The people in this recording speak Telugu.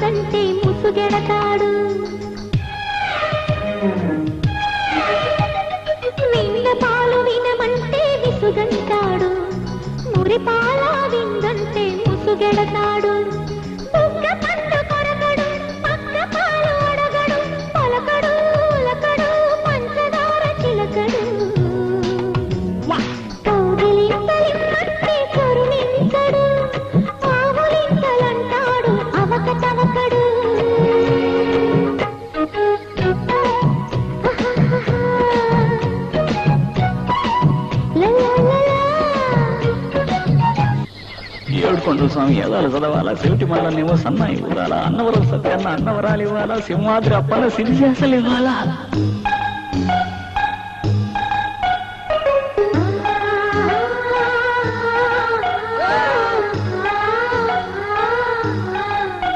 విందంటే ముసుగెడతాడు వింద పాలు వినమంటే విసుగంటాడు మురి పాల విందంటే ముసుగెడతాడు బుగ్గ పండు కొరకడు పక్క పాలు అడగడు పలకడు ఉలకడు పంచదార చిలకడు కౌగిలింతలిమ్మంటే కరుణించడు ఆవులింతలంటాడు అవకతవకడు ఏడుకొండల స్వామి ఏదాలు చదవాలా చెవిటి మళ్ళనేమో సన్నాయి ఊరాలా అన్నవరం సత్యన్న అన్నవరాలు ఇవ్వాలా సింహాద్రి అప్పన్న సిరిచేసలు ఇవ్వాలా